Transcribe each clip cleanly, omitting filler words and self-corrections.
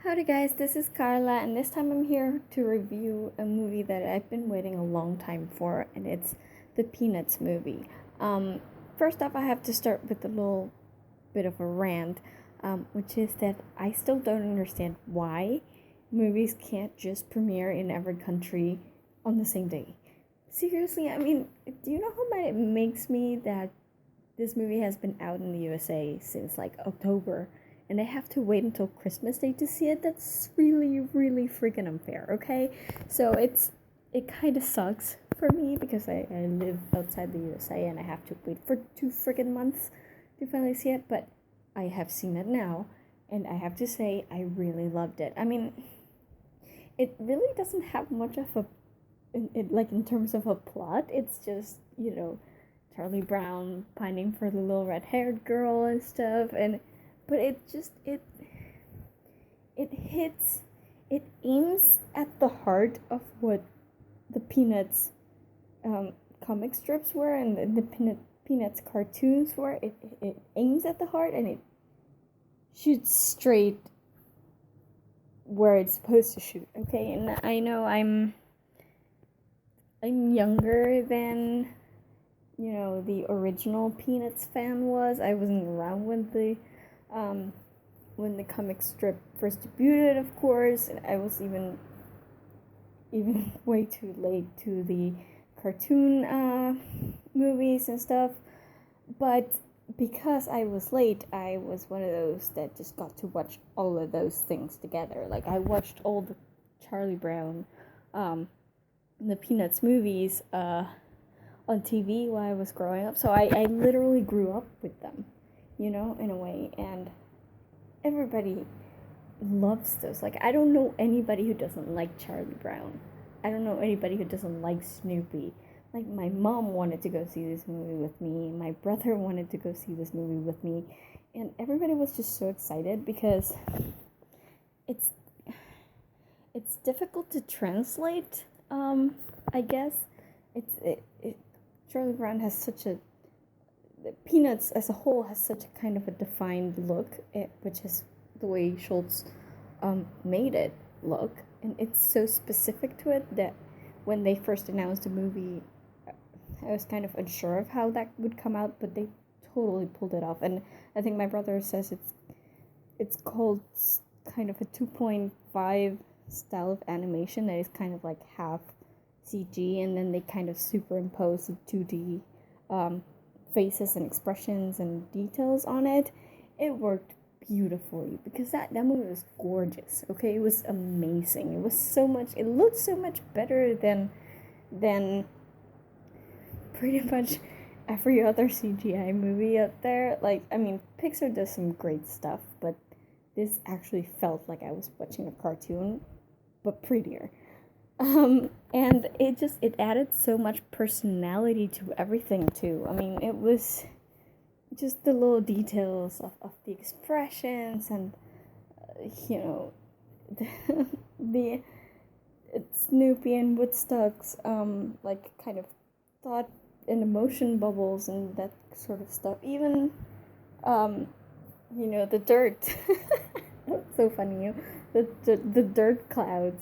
Howdy guys, this is Carla, and this time I'm here to review a movie that I've been waiting a long time for, and it's the Peanuts movie. First off, I have to start with a little bit of a rant, which is that I still don't understand why movies can't just premiere in every country on the same day. Seriously, do you know how much it makes me that this movie has been out in the USA since like October? And I have to wait until Christmas Day to see it? That's really, really freaking unfair, okay? So it kind of sucks for me because I live outside the USA and I have to wait for 2 freaking months to finally see it, but I have seen it now, and I have to say I really loved it. It really doesn't have much of in terms of a plot. It's just, Charlie Brown pining for the little red-haired girl and stuff, but it aims at the heart of what the Peanuts comic strips were and the Peanuts cartoons were. It aims at the heart, and it shoots straight where it's supposed to shoot, okay? And I know I'm younger than the original Peanuts fan was. I wasn't around when the comic strip first debuted, of course, and I was even way too late to the cartoon movies and stuff. But because I was late, I was one of those that just got to watch all of those things together. Like, I watched all the Charlie Brown, the Peanuts movies on TV while I was growing up. So I literally grew up with them, in a way. And everybody loves those. Like, I don't know anybody who doesn't like Charlie Brown. I don't know anybody who doesn't like Snoopy. Like, my mom wanted to go see this movie with me. My brother wanted to go see this movie with me. And everybody was just so excited because it's difficult to translate, I guess. Charlie Brown has such a... Peanuts as a whole has such a kind of a defined look, which is the way Schulz made it look. And it's so specific to it that when they first announced the movie, I was kind of unsure of how that would come out, but they totally pulled it off. And I think my brother says it's called kind of a 2.5 style of animation that is kind of like half CG, and then they kind of superimpose the 2D faces and expressions and details on it. It worked beautifully because that movie was gorgeous. Okay, it was amazing. It looked so much better than pretty much every other CGI movie out there. Like, Pixar does some great stuff, but this actually felt like I was watching a cartoon, but prettier. And it added so much personality to everything too. It was just the little details of the expressions and, the Snoopy and Woodstock's, like, kind of thought and emotion bubbles and that sort of stuff. Even, the dirt. That's so funny. The dirt clouds,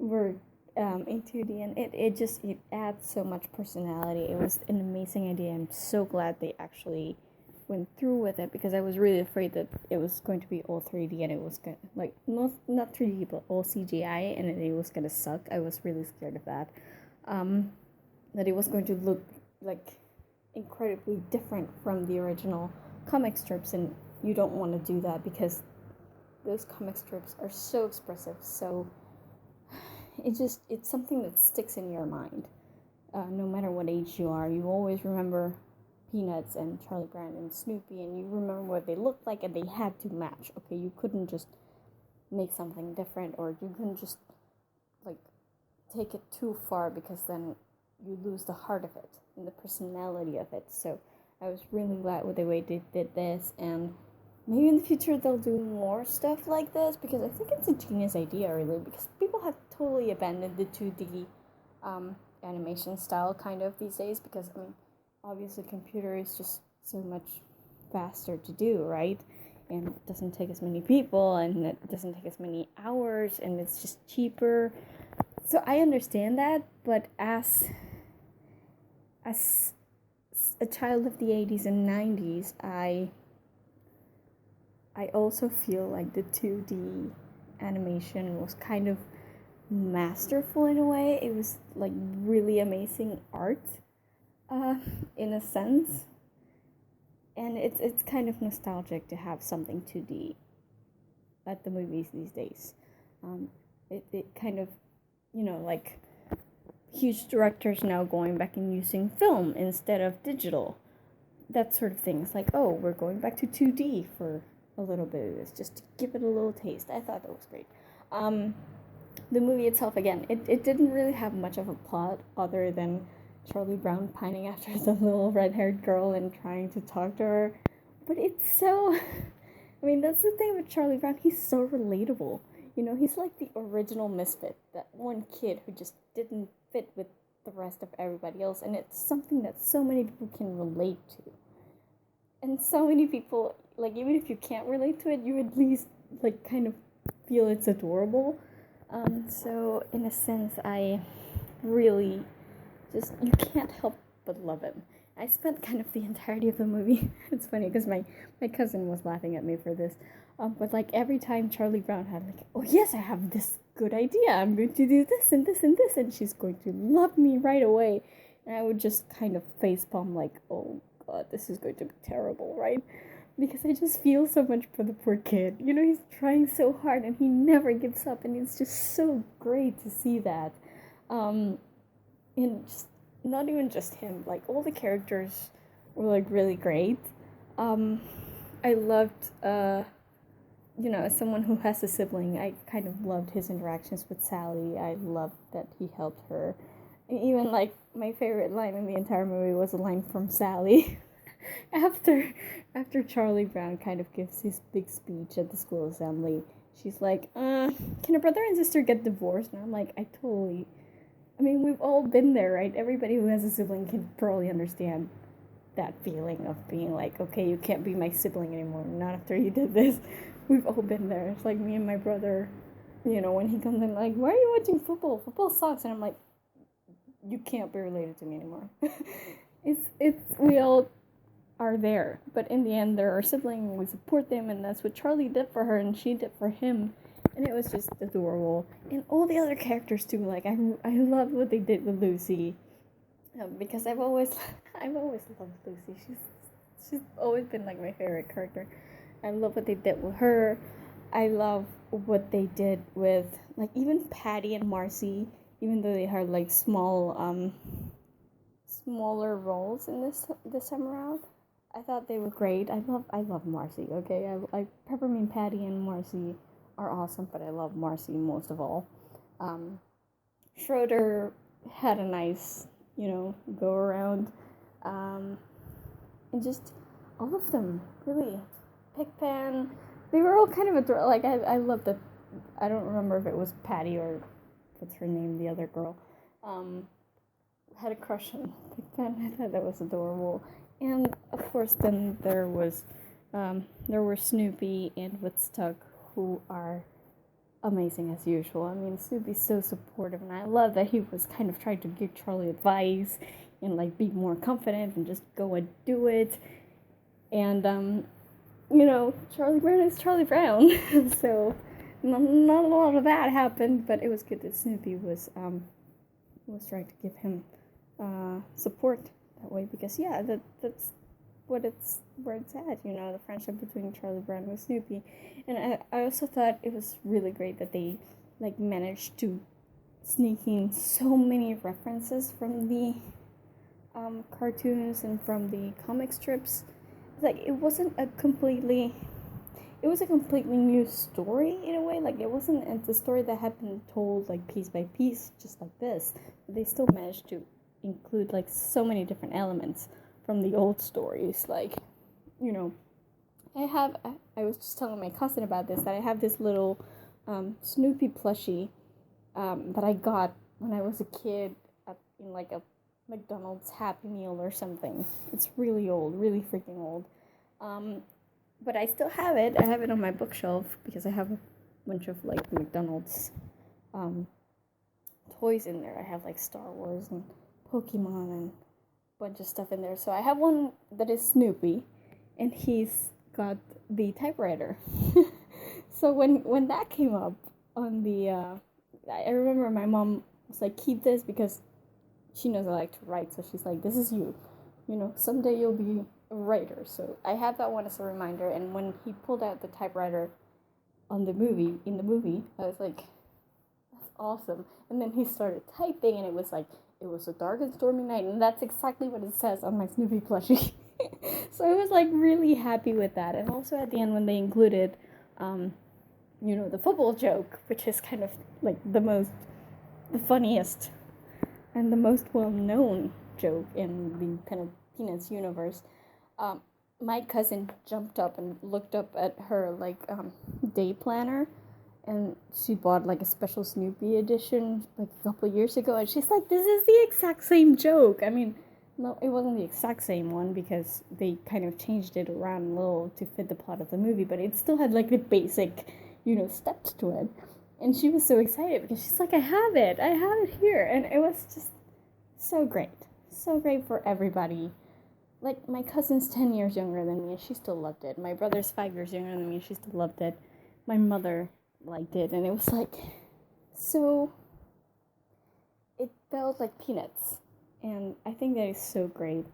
were in 2D, and it adds so much personality. It was an amazing idea. I'm so glad they actually went through with it, because I was really afraid that it was going to be all 3D and it was going to, not 3D but all CGI, and it was going to suck. I was really scared of that. That it was going to look like incredibly different from the original comic strips, and you don't want to do that because those comic strips are so expressive, so it's something that sticks in your mind. No matter what age you are, you always remember Peanuts and Charlie Brown and Snoopy, and you remember what they looked like, and they had to match. Okay, you couldn't just make something different, or you couldn't just take it too far, because then you lose the heart of it and the personality of it. So I was really glad with the way they did this, and maybe in the future they'll do more stuff like this, because I think it's a genius idea, really, because people have totally abandoned the 2D animation style kind of these days, because obviously computer is just so much faster to do, right? and it doesn't take as many people, and it doesn't take as many hours, and it's just cheaper. So I understand that, but as a child of the 80s and 90s, I also feel like the 2D animation was kind of masterful in a way. It was like really amazing art, in a sense, and it's kind of nostalgic to have something 2D at the movies these days. It kind of, like huge directors now going back and using film instead of digital. That sort of thing. It's like, oh, we're going back to 2D for a little bit of this, just to give it a little taste. I thought that was great. The movie itself, again, it didn't really have much of a plot other than Charlie Brown pining after the little red-haired girl and trying to talk to her. But it's so... I mean, that's the thing with Charlie Brown. He's so relatable. He's like the original misfit. That one kid who just didn't fit with the rest of everybody else. And it's something that so many people can relate to. And so many people, like, even if you can't relate to it, you at least, like, kind of feel it's adorable. So, in a sense, I really just, you can't help but love him. I spent kind of the entirety of the movie. It's funny because my cousin was laughing at me for this. But like every time Charlie Brown had like, oh yes, I have this good idea. I'm going to do this and this and this, and she's going to love me right away. And I would just kind of facepalm like, oh god, this is going to be terrible, right? Because I just feel so much for the poor kid. He's trying so hard and he never gives up, and it's just so great to see that. And just not even just him, like all the characters were like really great. I loved, as someone who has a sibling, I kind of loved his interactions with Sally. I loved that he helped her. And even like my favorite line in the entire movie was a line from Sally. After Charlie Brown kind of gives his big speech at the school assembly, she's like, can a brother and sister get divorced? And I'm like, I mean, we've all been there, right? Everybody who has a sibling can probably understand that feeling of being like, okay, you can't be my sibling anymore, not after you did this. We've all been there. It's like me and my brother, when he comes in, like, why are you watching football? Football sucks. And I'm like, you can't be related to me anymore. We all are there. But in the end, they're our sibling, we support them, and that's what Charlie did for her, and she did for him. And it was just adorable. And all the other characters too. Like I love what they did with Lucy, because I've always loved Lucy. She's always been like my favorite character. I love what they did with her. I love what they did with like even Patty and Marcy, even though they had like smaller roles in this time around. I thought they were great. I love Marcy. Okay, I Peppermint Patty and Marcy are awesome, but I love Marcy most of all. Schroeder had a nice, go around, and just all of them, really. Pigpen, they were all kind of like I love that. I don't remember if it was Patty or what's her name, the other girl, had a crush on Pigpen. I thought that was adorable, and of course then there were Snoopy and Woodstock, who are amazing as usual. I mean, Snoopy's so supportive, and I love that he was kind of trying to give Charlie advice and like be more confident and just go and do it. And Charlie Brown is Charlie Brown, so not a lot of that happened. But it was good that Snoopy was trying to give him support that way, because that's where it's at, the friendship between Charlie Brown and Snoopy. And I also thought it was really great that they like managed to sneak in so many references from the cartoons and from the comic strips. Like it was a completely new story in a way. Like it's a story that had been told like piece by piece, just like this. But they still managed to include like so many different elements from the old stories. Like, I was just telling my cousin about this, that I have this little Snoopy plushie that I got when I was a kid in like a McDonald's Happy Meal or something. It's really old, really freaking old. but I still have it. I have it on my bookshelf because I have a bunch of like McDonald's um, toys in there. I have like Star Wars and Pokemon and a bunch of stuff in there. So I have one that is Snoopy, and he's got the typewriter. So when that came up on the, I remember my mom was like, keep this because she knows I like to write. So she's like, this is you. You know, someday you'll be a writer. So I have that one as a reminder. And when he pulled out the typewriter in the movie, I was like, that's awesome. And then he started typing, and it was like, it was a dark and stormy night, and that's exactly what it says on my Snoopy plushie. So I was like really happy with that. And also at the end when they included, the football joke, which is kind of like the funniest and the most well-known joke in the Peanuts universe. My cousin jumped up and looked up at her day planner, and she bought like a special Snoopy edition like a couple of years ago, and she's like, this is the exact same joke. I mean, no, it wasn't the exact same one because they kind of changed it around a little to fit the plot of the movie, but it still had like the basic, steps to it. And she was so excited because she's like, I have it here. And it was just so great for everybody. Like, my cousin's 10 years younger than me, and she still loved it. My brother's 5 years younger than me, and she still loved it. My mother liked it, and it was like, so, it felt like Peanuts. And I think that is so great.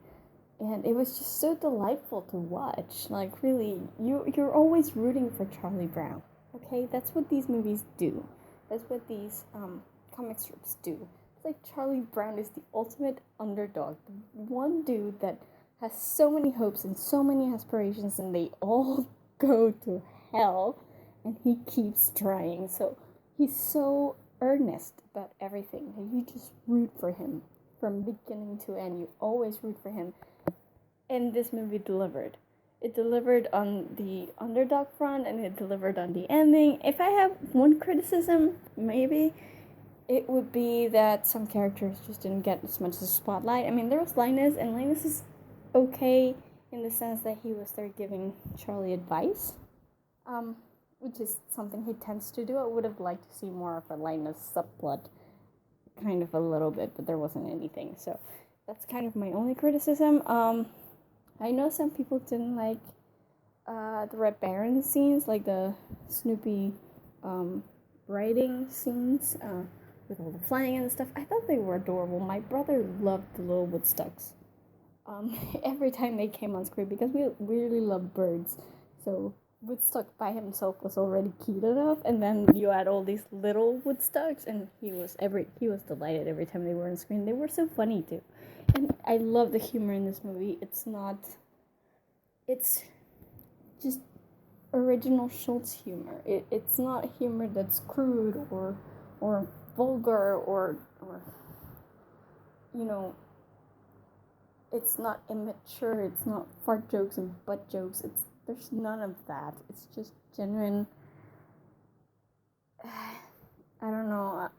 And it was just so delightful to watch. Like, really, you're always rooting for Charlie Brown. Okay? That's what these movies do. That's what these comic strips do. It's like Charlie Brown is the ultimate underdog. The one dude that has so many hopes and so many aspirations, and they all go to hell, and he keeps trying. So he's so earnest about everything that you just root for him from beginning to end. You always root for him. And this movie delivered. It delivered on the underdog front, and it delivered on the ending. If I have one criticism, maybe it would be that some characters just didn't get as much as a spotlight. I mean, there was Linus, and Linus is okay in the sense that he was there giving Charlie advice, which is something he tends to do. I would have liked to see more of a Linus subplot, kind of a little bit, but there wasn't anything. So that's kind of my only criticism. I know some people didn't like the Red Baron scenes, like the Snoopy writing scenes with all the flying and stuff. I thought they were adorable. My brother loved the little Woodstocks every time they came on screen because we really love birds. So Woodstock by himself was already cute enough, and then you add all these little Woodstocks, and he was delighted every time they were on screen. They were so funny too. And I love the humor in this movie. It's just original Schulz humor. It's not humor that's crude or vulgar or it's not immature. It's not fart jokes and butt jokes. There's none of that. It's just genuine, I don't know,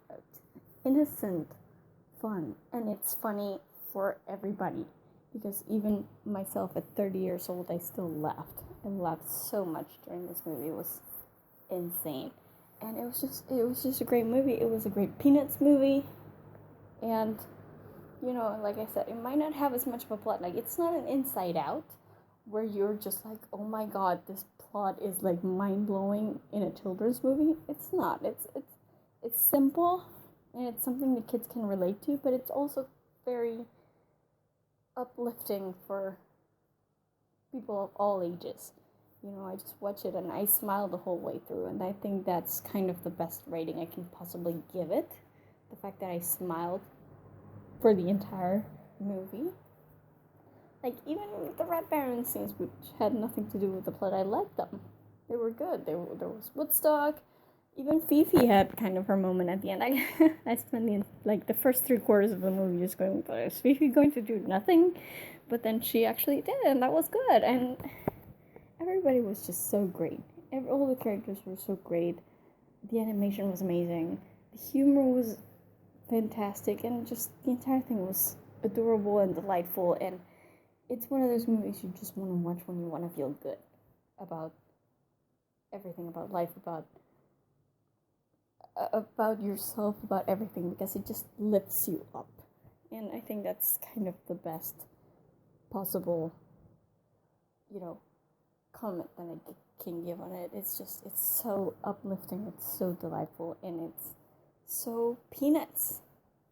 innocent fun. And it's funny for everybody, because even myself at 30 years old, I still laughed. I laughed so much during this movie. It was insane. And it was just a great movie. It was a great Peanuts movie. And, like I said, it might not have as much of a plot. Like, it's not an Inside Out, where you're just like, oh my god, this plot is like mind-blowing in a children's movie. It's not. It's simple, and it's something that kids can relate to, but it's also very uplifting for people of all ages. I just watch it and I smile the whole way through, and I think that's kind of the best rating I can possibly give it. The fact that I smiled for the entire movie. Like, even the Red Baron scenes, which had nothing to do with the plot, I liked them. They were good. There was Woodstock. Even Fifi had kind of her moment at the end. I spent the first 3/4 of the movie just going, is Fifi going to do nothing? But then she actually did, and that was good. And everybody was just so great. All the characters were so great. The animation was amazing. The humor was fantastic, and just the entire thing was adorable and delightful. And it's one of those movies you just want to watch when you want to feel good. about everything, about life, about yourself, about everything, because it just lifts you up. And I think that's kind of the best possible, comment that I can give on it. It's so uplifting, it's so delightful, and it's so peanuts.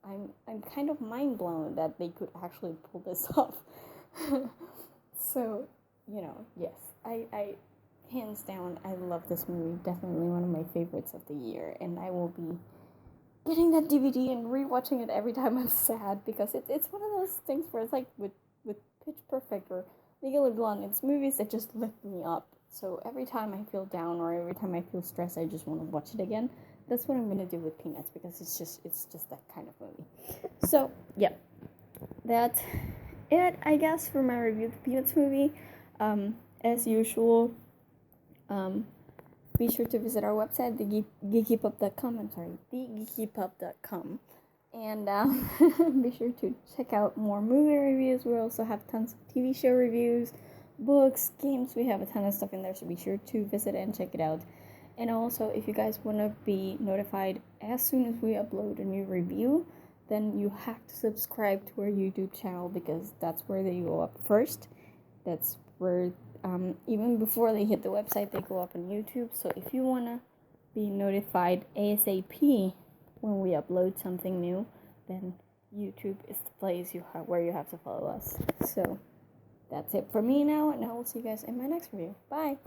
I'm kind of mind blown that they could actually pull this off. So, yes, I hands down, I love this movie. Definitely one of my favorites of the year, and I will be getting that DVD and rewatching it every time I'm sad, because it's one of those things where it's like with Pitch Perfect or Legally Blonde, it's movies that just lift me up. So every time I feel down or every time I feel stressed, I just want to watch it again. That's what I'm gonna do with Peanuts, because it's just that kind of movie. So yeah, that's it, I guess, for my review of the Peanuts movie. As usual, be sure to visit our website, thegeekypub.com. I'm sorry, thegeekypub.com. And be sure to check out more movie reviews. We also have tons of TV show reviews, books, games. We have a ton of stuff in there, so be sure to visit and check it out. And also, if you guys want to be notified as soon as we upload a new review, then you have to subscribe to our YouTube channel, because that's where they go up first. That's where, even before they hit the website, they go up on YouTube. So if you want to be notified ASAP when we upload something new, then YouTube is the place where you have to follow us. So that's it for me now, and I will see you guys in my next review. Bye!